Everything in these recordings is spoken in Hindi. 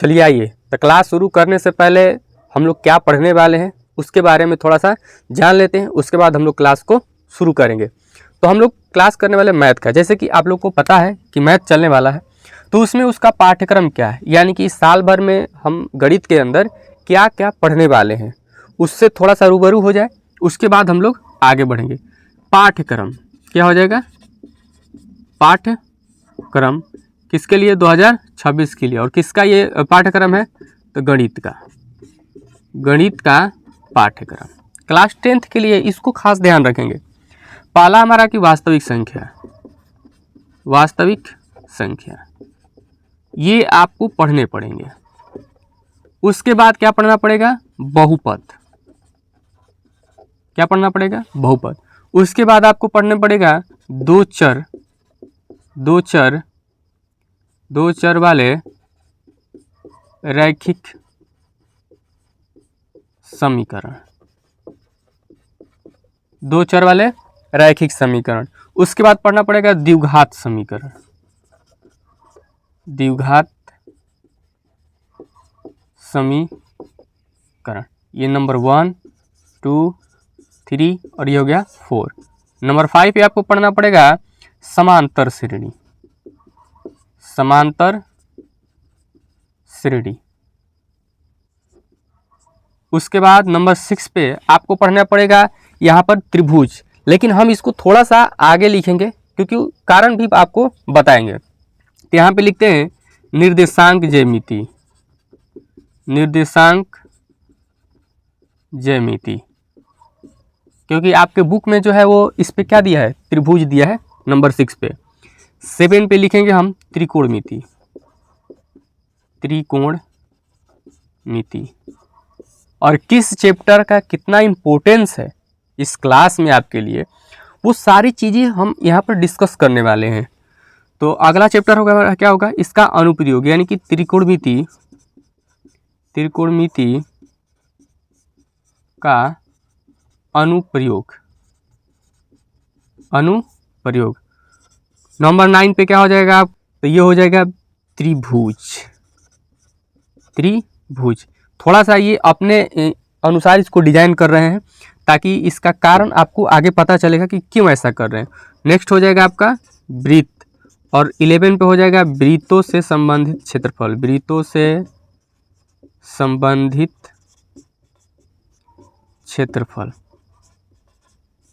चलिए आइए, तो क्लास शुरू करने से पहले हम लोग क्या पढ़ने वाले हैं उसके बारे में थोड़ा सा जान लेते हैं, उसके बाद हम लोग क्लास को शुरू करेंगे। तो हम लोग क्लास करने वाले मैथ का, जैसे कि आप लोग को पता है कि मैथ चलने वाला है, तो उसमें उसका पाठ्यक्रम क्या है, यानी कि साल भर में हम गणित के अंदर क्या क्या पढ़ने वाले हैं, उससे थोड़ा सा रूबरू हो जाए, उसके बाद हम लोग आगे बढ़ेंगे। पाठ्यक्रम क्या हो जाएगा? पाठ्यक्रम किसके लिए? 2026 के लिए। और किसका ये पाठ्यक्रम है? तो गणित का पाठ्यक्रम क्लास 10th के लिए। इसको खास ध्यान रखेंगे। पहला हमारा कि वास्तविक संख्या ये आपको पढ़ने पड़ेंगे। उसके बाद क्या पढ़ना पड़ेगा? बहुपद। क्या पढ़ना पड़ेगा? बहुपद। उसके बाद आपको पढ़ना पड़ेगा दो चर वाले रैखिक समीकरण। दो चर वाले रैखिक समीकरण। उसके बाद पढ़ना पड़ेगा द्विघात समीकरण। ये नंबर 1, 2, 3 और ये हो गया 4। नंबर 5 पे आपको पढ़ना पड़ेगा समांतर श्रेणी। उसके बाद नंबर 6 पे आपको पढ़ना पड़ेगा यहाँ पर त्रिभुज, लेकिन हम इसको थोड़ा सा आगे लिखेंगे क्योंकि कारण भी आपको बताएंगे। तो यहाँ पे लिखते हैं निर्देशांक ज्यामिति, क्योंकि आपके बुक में जो है वो इस पे क्या दिया है? त्रिभुज दिया है नंबर 6 पे। 7 पे लिखेंगे हम त्रिकोणमिति। और किस चैप्टर का कितना इम्पोर्टेंस है इस क्लास में आपके लिए, वो सारी चीज़ें हम यहाँ पर डिस्कस करने वाले हैं। तो अगला चैप्टर होगा, क्या होगा? इसका अनुप्रयोग, यानी कि त्रिकोणमिति का अनुप्रयोग। नंबर 9 पे क्या हो जाएगा? तो ये हो जाएगा त्रिभुज। थोड़ा सा ये अपने अनुसार इसको डिजाइन कर रहे हैं ताकि इसका कारण आपको आगे पता चलेगा कि क्यों ऐसा कर रहे हैं। नेक्स्ट हो जाएगा आपका वृत्त, और 11 पे हो जाएगा वृत्तों से संबंधित क्षेत्रफल।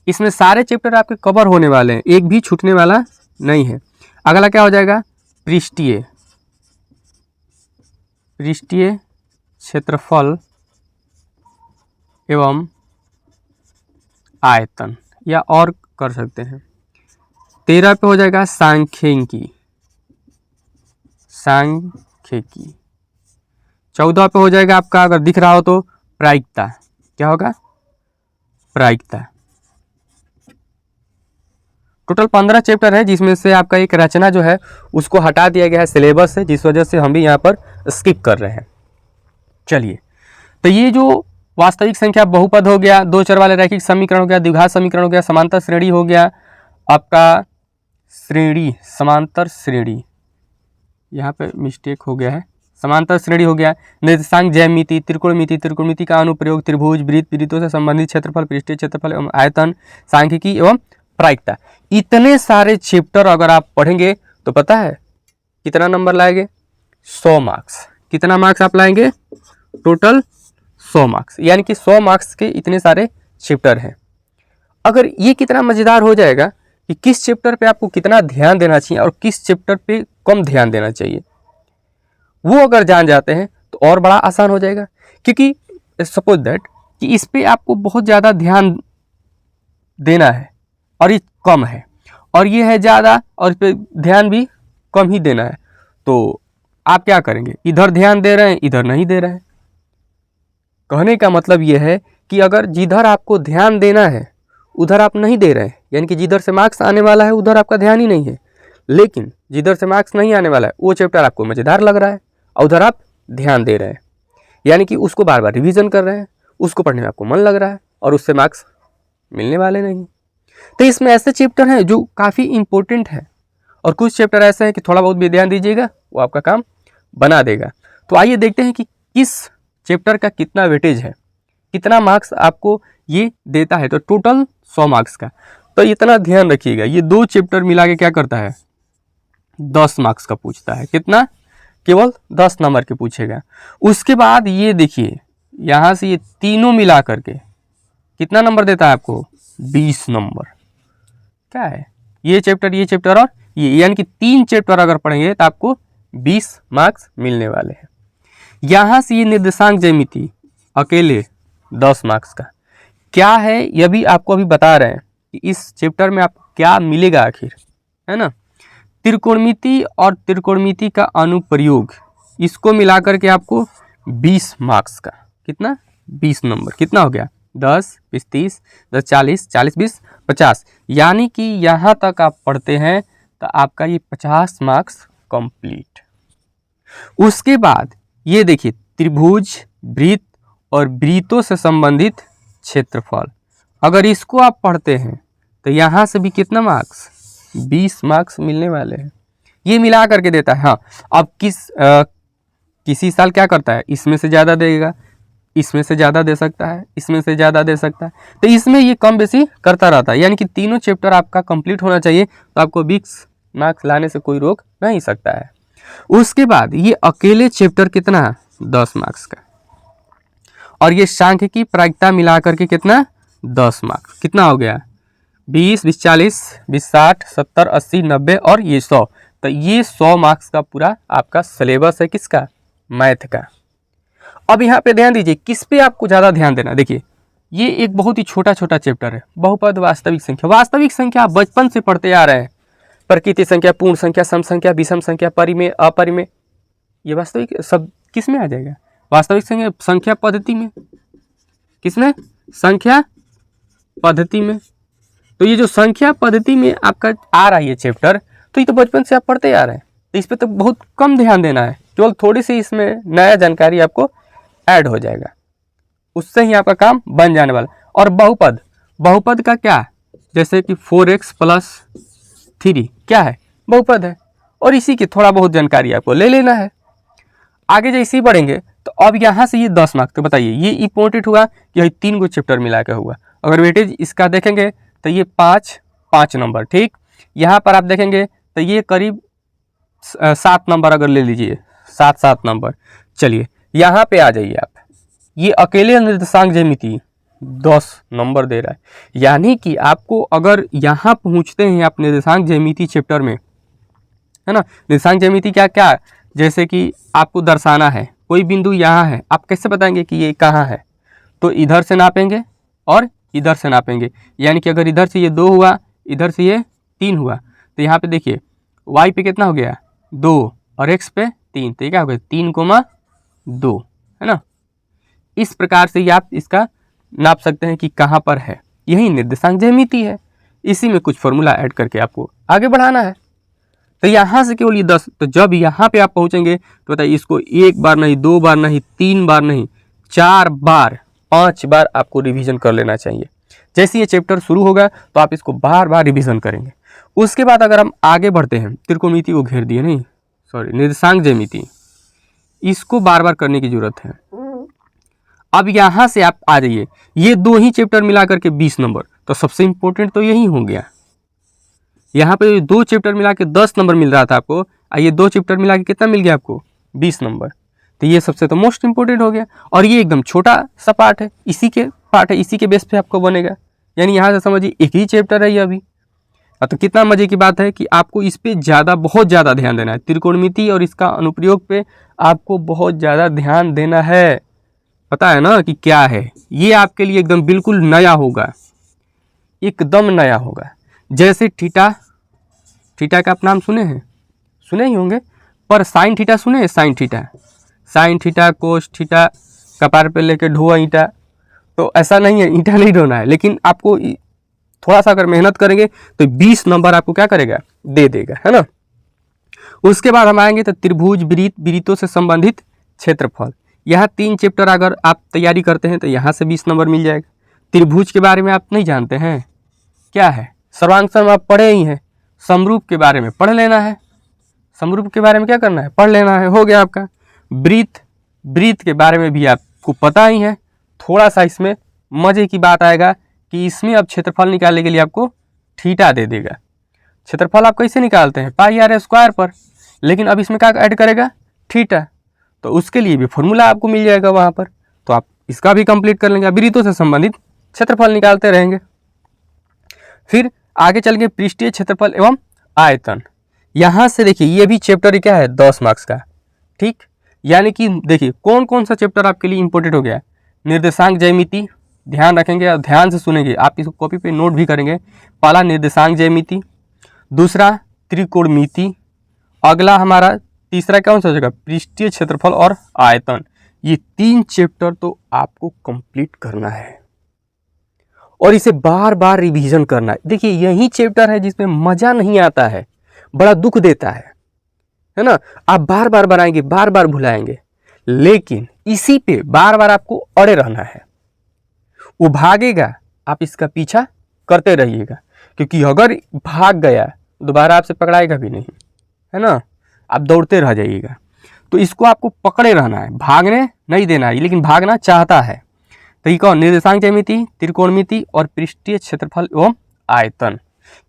इसमें सारे चैप्टर आपके कवर होने वाले हैं, एक भी छूटने वाला नहीं है। अगला क्या हो जाएगा? पृष्ठीय क्षेत्रफल एवं आयतन, या और कर सकते हैं। 13 पे हो जाएगा सांख्यिकी। 14 पे हो जाएगा आपका, अगर दिख रहा हो तो, प्रायिकता। क्या होगा? प्रायिकता। टोटल 15 चैप्टर है, जिसमें से आपका एक रचना जो है उसको हटा दिया गया है सिलेबस से, जिस वजह से हम भी यहाँ पर स्किप कर रहे हैं। चलिए, तो ये जो वास्तविक संख्या, बहुपद हो गया, दो चर वाले रैखिक समीकरण हो गया, द्विघात समीकरण हो गया, समांतर श्रेणी हो गया, आपका समांतर श्रेणी, यहाँ पे मिस्टेक हो गया है, समांतर श्रेणी हो गया, निर्देशांक ज्यामिति, त्रिकोणमिति का अनुप्रयोग, त्रिभुज, वृत्तों से संबंधित क्षेत्रफल, पृष्ठीय क्षेत्रफल एवं आयतन, सांख्यिकी एवं प्रायिकता। इतने सारे चैप्टर अगर आप पढ़ेंगे तो पता है कितना नंबर लाएंगे? 100 मार्क्स। कितना मार्क्स आप लाएंगे? टोटल 100 मार्क्स, यानी कि 100 मार्क्स के इतने सारे चैप्टर हैं। अगर ये कितना मज़ेदार हो जाएगा कि किस चैप्टर पे आपको कितना ध्यान देना चाहिए और किस चैप्टर पे कम ध्यान देना चाहिए, वो अगर जान जाते हैं तो और बड़ा आसान हो जाएगा। क्योंकि सपोज दैट कि इस पे आपको बहुत ज़्यादा ध्यान देना है और ये कम है, और ये है ज़्यादा और इस पर ध्यान भी कम ही देना है, तो आप क्या करेंगे? इधर ध्यान दे रहे हैं, इधर नहीं दे रहे हैं। कहने का मतलब ये है कि अगर जिधर आपको ध्यान देना है उधर आप नहीं दे रहे हैं, यानी कि जिधर से मार्क्स आने वाला है उधर आपका ध्यान ही नहीं है, लेकिन जिधर से मार्क्स नहीं आने वाला है वो चैप्टर आपको मज़ेदार लग रहा है और उधर आप ध्यान दे रहे हैं, यानी कि उसको बार बार रिवीजन कर रहे हैं, उसको पढ़ने में आपको मन लग रहा है और उससे मार्क्स मिलने वाले नहीं। तो इसमें ऐसे चैप्टर हैं जो काफ़ी इंपॉर्टेंट है, और कुछ चैप्टर ऐसे हैं कि थोड़ा बहुत भी ध्यान दीजिएगा वो आपका काम बना देगा। तो आइए देखते हैं कि किस चैप्टर का कितना वेटेज है, कितना मार्क्स आपको ये देता है। तो टोटल 100 मार्क्स का। तो इतना ध्यान रखिएगा, ये 2 चैप्टर मिला के क्या करता है, 10 मार्क्स का पूछता है। कितना? केवल 10 नंबर के पूछेगा। उसके बाद ये देखिए, यहाँ से ये तीनों मिला करके कितना नंबर देता है आपको, 20 नंबर। क्या है, ये चैप्टर और ये, यानी कि 3 चैप्टर अगर पढ़ेंगे तो आपको 20 मार्क्स मिलने वाले हैं। यहाँ से ये निर्देशांक ज्यामिति अकेले 10 मार्क्स का। क्या है ये भी आपको अभी बता रहे हैं कि इस चैप्टर में आपको क्या मिलेगा आखिर, है ना। त्रिकोणमिति और त्रिकोणमिति का अनुप्रयोग, इसको मिलाकर के आपको 20 मार्क्स का, कितना, 20 नंबर। कितना हो गया, 10, 20, 30, 10, 40, 40, 20, 50। यानी कि यहाँ तक आप पढ़ते हैं तो आपका ये 50 मार्क्स कंप्लीट। उसके बाद ये देखिए, त्रिभुज, वृत्त और वृत्तों से संबंधित क्षेत्रफल, अगर इसको आप पढ़ते हैं तो यहाँ से भी कितना मार्क्स, 20 मार्क्स मिलने वाले हैं। ये मिला करके देता है। हाँ, अब किसी साल क्या करता है, इसमें से ज़्यादा देगा, इसमें से ज़्यादा दे सकता है, इसमें से ज़्यादा दे सकता है। तो इसमें ये कम बेसी करता रहता है। यानी कि तीनों चैप्टर आपका कंप्लीट होना चाहिए, तो आपको 20 मार्क्स लाने से कोई रोक नहीं सकता है। उसके बाद ये अकेले चैप्टर कितना है, 10 मार्क्स का। और ये सांख्यिकी प्रायिकता मिला करके कितना, 10 मार्क्स। कितना हो गया, 20, 20, 40, 20, 60, 70, 80, 90 और ये 100। तो ये 100 मार्क्स का पूरा आपका सिलेबस है, किसका, मैथ का। अब यहाँ पे ध्यान दीजिए, किस पे आपको ज़्यादा ध्यान देना। देखिए, ये एक बहुत ही छोटा छोटा चैप्टर है, बहुपद, वास्तविक संख्या। वास्तविक संख्या आप बचपन से पढ़ते आ रहे हैं, प्रकृति संख्या, पूर्ण संख्या, सम संख्या, विषम संख्या, परिमेय, अपरिमेय, ये वास्तविक सब किस में आ जाएगा, वास्तविक संख्या पद्धति में। किसमें, संख्या पद्धति में। तो ये जो संख्या पद्धति में आपका आ रहा है ये चैप्टर, तो ये तो बचपन से आप पढ़ते आ रहे हैं, तो इस पर तो बहुत कम ध्यान देना है, केवल थोड़ी सी इसमें नया जानकारी आपको ऐड हो जाएगा, उससे ही आपका काम बन जाने वाला। और बहुपद, बहुपद का क्या, जैसे कि 4x + 3 क्या है, बहुपद है। और इसी की थोड़ा बहुत जानकारी आपको ले लेना है। आगे जैसे ही बढ़ेंगे तो अब यहाँ से ये 10 मार्क्स, तो बताइए ये इंपॉर्टेंट हुआ कि ये 3 को चैप्टर मिला के हुआ। अगर वेटेज इसका देखेंगे तो ये 5 नंबर, ठीक। यहाँ पर आप देखेंगे तो ये करीब 7 नंबर अगर ले लीजिए, 7 नंबर। चलिए यहाँ पे आ जाइए आप, ये अकेले निर्देशांक ज्यामिति 10 नंबर दे रहा है। यानी कि आपको अगर यहाँ पहुँचते हैं आप निर्देशांक ज्यामिति चैप्टर में, है ना। निर्देशांक ज्यामिति क्या क्या, जैसे कि आपको दर्शाना है, कोई बिंदु यहाँ है, आप कैसे बताएंगे कि ये कहाँ है, तो इधर से नापेंगे और इधर से नापेंगे। यानी कि अगर इधर से ये 2 हुआ, इधर से ये 3 हुआ, तो यहाँ पे देखिए y पे कितना हो गया, 2 और x पे 3, तो ये क्या हो गया, 3,2, है ना। इस प्रकार से ये आप इसका नाप सकते हैं कि कहाँ पर है। यही निर्देशांक ज्यामिति है, इसी में कुछ फॉर्मूला ऐड करके आपको आगे बढ़ाना है। तो यहाँ से केवल ये 10, तो जब यहाँ पे आप पहुँचेंगे तो बताइए इसको 1 बार नहीं, 2 बार नहीं, 3 बार नहीं, 4 बार, 5 बार आपको रिवीजन कर लेना चाहिए। जैसे ये चैप्टर शुरू होगा तो आप इसको बार बार रिवीजन करेंगे। उसके बाद अगर हम आगे बढ़ते हैं, त्रिकोणमिति को घेर दिए, नहीं सॉरी, निर्देशांक ज्यामिति, इसको बार बार करने की जरूरत है। अब यहाँ से आप आ जाइए, ये 2 ही चैप्टर मिला करके 20 नंबर, तो सबसे इंपॉर्टेंट तो यही हो गया। यहाँ पे 2 चैप्टर मिला के 10 नंबर मिल रहा था आपको, ये 2 चैप्टर मिला के कितना मिल गया आपको, 20 नंबर। तो ये सबसे तो मोस्ट इंपॉर्टेंट हो गया। और ये एकदम छोटा सा पार्ट है, इसी के बेस पे आपको बनेगा। यानी यहाँ से समझिए एक ही चैप्टर है ये अभी। तो कितना मजे की बात है कि आपको इस पे ज़्यादा, बहुत ज़्यादा ध्यान देना है। त्रिकोणमिति और इसका अनुप्रयोग पे आपको बहुत ज़्यादा ध्यान देना है। पता है ना कि क्या है, ये आपके लिए एकदम बिल्कुल नया होगा, एकदम नया होगा। जैसे थीटा का आप नाम सुने हैं, सुने ही होंगे, पर साइन थीटा सुने हैं, साइन थीटा, कोस थीटा, कपार पे लेके ढोआ ईंटा। तो ऐसा नहीं है, ईंटा नहीं ढोना है, लेकिन आपको थोड़ा सा अगर मेहनत करेंगे तो 20 नंबर आपको क्या करेगा, दे देगा, है ना। उसके बाद हम आएंगे तो त्रिभुज, वृत्त, वृत्तों से संबंधित क्षेत्रफल। यहाँ 3 चैप्टर अगर आप तैयारी करते हैं तो यहाँ से 20 नंबर मिल जाएगा। त्रिभुज के बारे में आप नहीं जानते हैं, क्या है, सर्वांग आप पढ़े ही हैं, समरूप के बारे में पढ़ लेना है, समरूप के बारे में क्या करना है, पढ़ लेना है, हो गया आपका। ब्रीथ के बारे में भी आपको पता ही है। थोड़ा सा इसमें मज़े की बात आएगा कि इसमें अब क्षेत्रफल निकालने के लिए आपको थीटा दे देगा। क्षेत्रफल आप कैसे निकालते हैं, पाई आर स्क्वायर पर, लेकिन अब इसमें क्या ऐड करेगा, थीटा। तो उसके लिए भी फॉर्मूला आपको मिल जाएगा वहाँ पर, तो आप इसका भी कंप्लीट कर लेंगे। वृत्तों से संबंधित क्षेत्रफल निकालते रहेंगे। फिर आगे चल के पृष्ठीय क्षेत्रफल एवं आयतन। यहाँ से देखिए ये भी चैप्टर क्या है, 10 मार्क्स का, ठीक। यानी कि देखिए कौन कौन सा चैप्टर आपके लिए इंपॉर्टेंट हो गया। निर्देशांक ज्यामिति, ध्यान रखेंगे और ध्यान से सुनेंगे, आप इसको कॉपी पे नोट भी करेंगे। पहला निर्देशांक ज्यामिति, दूसरा त्रिकोणमिति, अगला हमारा तीसरा कौन सा जगह, पृष्ठीय क्षेत्रफल और आयतन। ये 3 चैप्टर तो आपको कंप्लीट करना है और इसे बार बार रिवीजन करना है। देखिए यही चैप्टर है जिसमें मज़ा नहीं आता है, बड़ा दुख देता है ना। आप बार बार बनाएंगे, बार बार भुलाएंगे, लेकिन इसी पे बार बार आपको अड़े रहना है। वो भागेगा, आप इसका पीछा करते रहिएगा, क्योंकि अगर भाग गया दोबारा आपसे पकड़ाएगा भी नहीं, है ना। आप दौड़ते रह जाइएगा। तो इसको आपको पकड़े रहना है, भागने नहीं देना है, लेकिन भागना चाहता है। तो ये कौन, निर्देशांक ज्यामिति, त्रिकोणमिति और पृष्ठीय क्षेत्रफल एवं आयतन।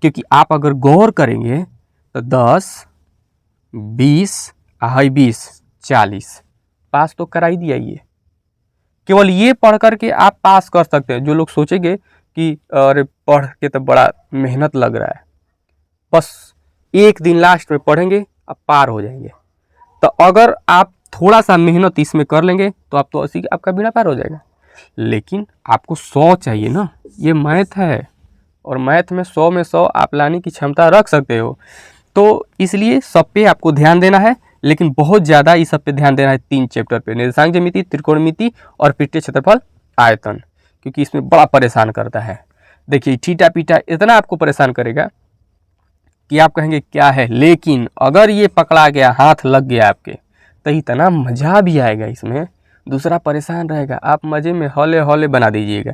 क्योंकि आप अगर गौर करेंगे तो 10, 20, 20, 40 पास तो करा ही दिया। ये केवल ये पढ़ करके आप पास कर सकते हैं। जो लोग सोचेंगे कि अरे पढ़ के तो बड़ा मेहनत लग रहा है, बस एक दिन लास्ट में पढ़ेंगे आप पार हो जाएंगे। तो अगर आप थोड़ा सा मेहनत इसमें कर लेंगे तो आप तो ऐसी आपका बेड़ा पार हो जाएगा। लेकिन आपको 100 चाहिए ना, ये मैथ है और मैथ में 100 में 100 आप लाने की क्षमता रख सकते हो। तो इसलिए सब पे आपको ध्यान देना है, लेकिन बहुत ज़्यादा इस सब पे ध्यान देना है 3 चैप्टर पे, निर्देशांक ज्यामिति, त्रिकोणमिति और पृष्ठीय क्षेत्रफल आयतन, क्योंकि इसमें बड़ा परेशान करता है। देखिए थीटा पीटा इतना आपको परेशान करेगा कि आप कहेंगे क्या है, लेकिन अगर ये पकड़ा गया, हाथ लग गया आपके, तो इतना मज़ा भी आएगा इसमें, दूसरा परेशान रहेगा, आप मज़े में हौले हौले बना दीजिएगा।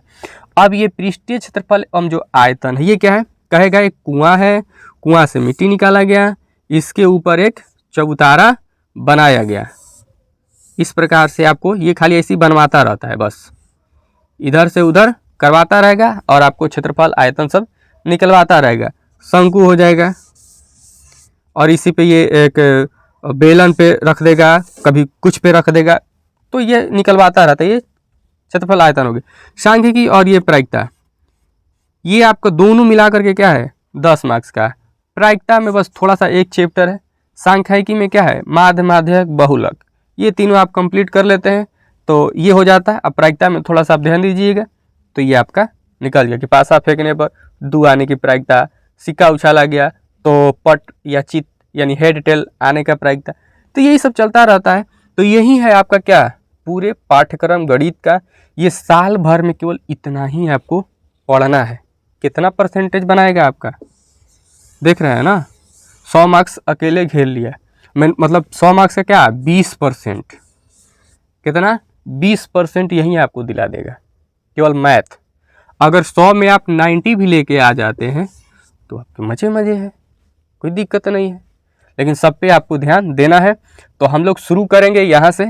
अब ये पृष्ठीय क्षेत्रफल एवं जो आयतन है, ये क्या है, कहेगा एक कुआं है, कुआं से मिट्टी निकाला गया, इसके ऊपर एक चबूतरा बनाया गया। इस प्रकार से आपको ये खाली ऐसी बनवाता रहता है, बस इधर से उधर करवाता रहेगा और आपको क्षेत्रफल आयतन सब निकलवाता रहेगा। शंकु हो जाएगा और इसी पे ये एक बेलन पे रख देगा, कभी कुछ पे रख देगा, तो ये निकलवाता रहता है। ये क्षेत्रफल आयतन हो गया। सांख्यिकी और ये प्रायिकता, ये आपको दोनों मिला करके क्या है, 10 मार्क्स का। प्रायिकता में बस थोड़ा सा एक चैप्टर है। सांख्यिकी में क्या है, माध्य, माध्यक, बहुलक, ये तीनों आप कंप्लीट कर लेते हैं तो ये हो जाता है। अब प्रायिकता में थोड़ा सा आप ध्यान दीजिएगा तो ये आपका निकल गया कि पासा फेंकने पर दू आने की प्रायिकता, सिक्का उछाला गया तो पट या चित यानी हेड टेल आने का प्रायिकता। तो यही सब चलता रहता है। तो यही है आपका क्या, पूरे पाठ्यक्रम गणित का। ये साल भर में केवल इतना ही आपको पढ़ना है। कितना परसेंटेज बनाएगा आपका, देख रहे हैं ना, 100 मार्क्स अकेले घेर लिया। मैं मतलब 100 मार्क्स का क्या, 20%, कितना, 20% यही आपको दिला देगा केवल मैथ। अगर 100 में आप 90 भी लेके आ जाते हैं तो आपके मज़े है, कोई दिक्कत नहीं है। लेकिन सब पे आपको ध्यान देना है। तो हम लोग शुरू करेंगे यहाँ से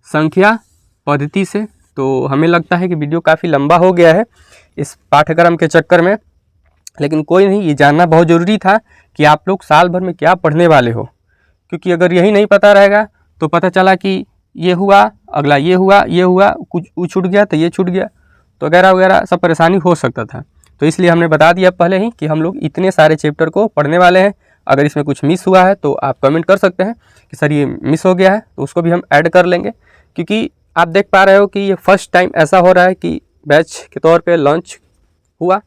संख्या पद्धति से। तो हमें लगता है कि वीडियो काफ़ी लंबा हो गया है इस पाठ्यक्रम के चक्कर में, लेकिन कोई नहीं, ये जानना बहुत ज़रूरी था कि आप लोग साल भर में क्या पढ़ने वाले हो। क्योंकि अगर यही नहीं पता रहेगा तो पता चला कि ये हुआ, अगला ये हुआ, कुछ छूट गया तो ये छूट गया, तो वगैरह वगैरह सब परेशानी हो सकता था। तो इसलिए हमने बता दिया पहले ही कि हम लोग इतने सारे चैप्टर को पढ़ने वाले हैं। अगर इसमें कुछ मिस हुआ है तो आप कमेंट कर सकते हैं कि सर ये मिस हो गया है, तो उसको भी हम ऐड कर लेंगे। क्योंकि आप देख पा रहे हो कि ये फर्स्ट टाइम ऐसा हो रहा है कि बैच के तौर पे लॉन्च हुआ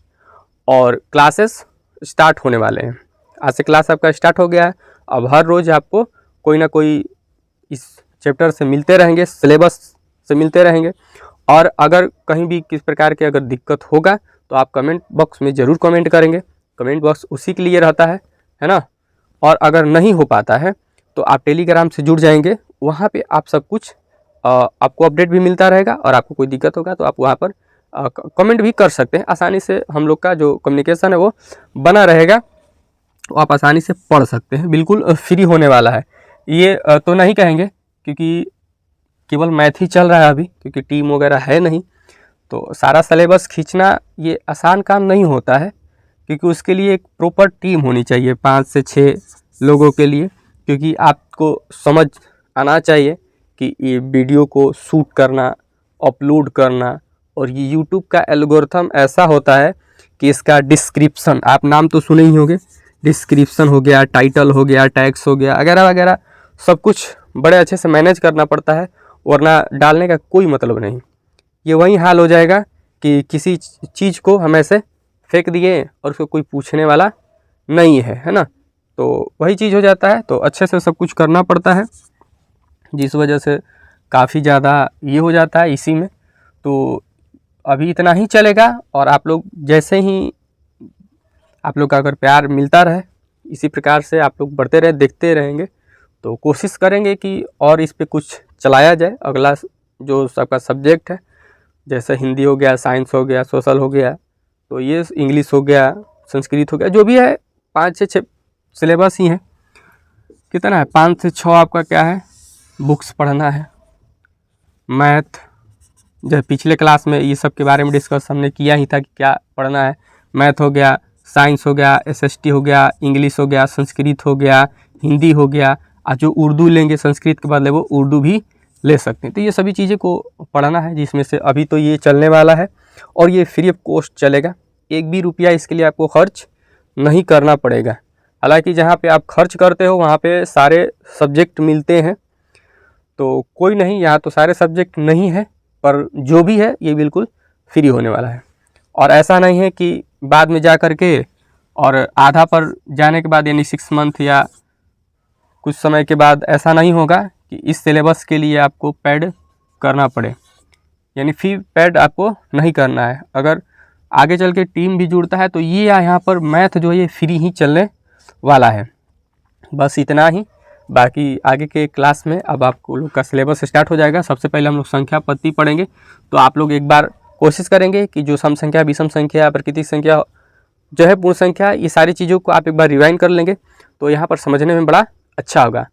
और क्लासेस स्टार्ट होने वाले हैं। आज से क्लास आपका स्टार्ट हो गया है। अब हर रोज़ आपको कोई ना कोई इस चैप्टर से मिलते रहेंगे, सिलेबस से मिलते रहेंगे। और अगर कहीं भी किस प्रकार के अगर दिक्कत होगा तो आप कमेंट बॉक्स में ज़रूर कमेंट करेंगे। कमेंट बॉक्स उसी के लिए रहता है ना। और अगर नहीं हो पाता है तो आप टेलीग्राम से जुड़ जाएंगे, वहाँ पे आप सब कुछ आपको अपडेट भी मिलता रहेगा। और आपको कोई दिक्कत होगा तो आप वहाँ पर कमेंट भी कर सकते हैं। आसानी से हम लोग का जो कम्युनिकेशन है वो बना रहेगा, तो आप आसानी से पढ़ सकते हैं। बिल्कुल फ्री होने वाला है ये, तो नहीं कहेंगे क्योंकि केवल मैथ ही चल रहा है अभी, क्योंकि टीम वगैरह है नहीं। तो सारा सिलेबस खींचना ये आसान काम नहीं होता है, क्योंकि उसके लिए एक प्रॉपर टीम होनी चाहिए 5 से 6 लोगों के लिए, क्योंकि आपको समझ आना चाहिए कि ये वीडियो को शूट करना, अपलोड करना, और ये यूट्यूब का एल्गोरिथम ऐसा होता है कि इसका डिस्क्रिप्शन, आप नाम तो सुने ही होंगे, डिस्क्रिप्शन हो गया, टाइटल हो गया, टैग्स हो गया, वगैरह वगैरह, सब कुछ बड़े अच्छे से मैनेज करना पड़ता है, वरना डालने का कोई मतलब नहीं। ये वही हाल हो जाएगा कि किसी चीज़ को हम ऐसे फेंक दिए और उसको कोई पूछने वाला नहीं है ना, तो वही चीज़ हो जाता है। तो अच्छे से सब कुछ करना पड़ता है, जिस वजह से काफ़ी ज़्यादा ये हो जाता है इसी में। तो अभी इतना ही चलेगा, और आप लोग जैसे ही आप लोग का अगर प्यार मिलता रहे, इसी प्रकार से आप लोग बढ़ते रहे, देखते रहेंगे, तो कोशिश करेंगे कि और इस पे कुछ चलाया जाए। अगला जो सबका सब्जेक्ट है, जैसे हिंदी हो गया, साइंस हो गया, सोशल हो गया, तो ये इंग्लिश हो गया, संस्कृत हो गया, जो भी है 5 से 6 सिलेबस ही है। कितना है, 5 से 6 आपका क्या है, बुक्स पढ़ना है। मैथ, जब पिछले क्लास में ये सब के बारे में डिस्कस हमने किया ही था कि क्या पढ़ना है। मैथ हो गया, साइंस हो गया, एसएसटी हो गया, इंग्लिश हो गया, संस्कृत हो गया, हिंदी हो गया, और जो उर्दू लेंगे संस्कृत के बदले वो उर्दू भी ले सकते हैं। तो ये सभी चीज़ें को पढ़ना है, जिसमें से अभी तो ये चलने वाला है, और ये फ्री ऑफ कॉस्ट चलेगा। एक भी रुपया इसके लिए आपको खर्च नहीं करना पड़ेगा। हालांकि जहाँ पे आप खर्च करते हो वहाँ पे सारे सब्जेक्ट मिलते हैं, तो कोई नहीं, यहाँ तो सारे सब्जेक्ट नहीं है, पर जो भी है ये बिल्कुल फ्री होने वाला है। और ऐसा नहीं है कि बाद में जा कर के और आधा पर जाने के बाद, यानी 6 मंथ या कुछ समय के बाद ऐसा नहीं होगा कि इस सिलेबस के लिए आपको पेड करना पड़े, यानी फी पेड आपको नहीं करना है। अगर आगे चल के टीम भी जुड़ता है तो ये यहाँ पर मैथ जो है ये फ्री ही चलने वाला है। बस इतना ही, बाकी आगे के क्लास में अब आपको लोग का सिलेबस स्टार्ट हो जाएगा। सबसे पहले हम लोग संख्या पत्ती पढ़ेंगे, तो आप लोग एक बार कोशिश करेंगे कि जो सम संख्या, विषम संख्या, प्राकृतिक संख्या जो है, पूर्ण संख्या, ये सारी चीज़ों को आप एक बार रिवाइंड कर लेंगे, तो यहाँ पर समझने में बड़ा अच्छा होगा।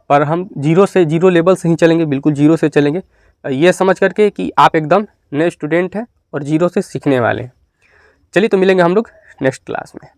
पर हम जीरो लेवल से ही चलेंगे, बिल्कुल जीरो से चलेंगे, ये समझ करके कि आप एकदम नए स्टूडेंट हैं और जीरो से सीखने वाले हैं। चलिए, तो मिलेंगे हम लोग नेक्स्ट क्लास में।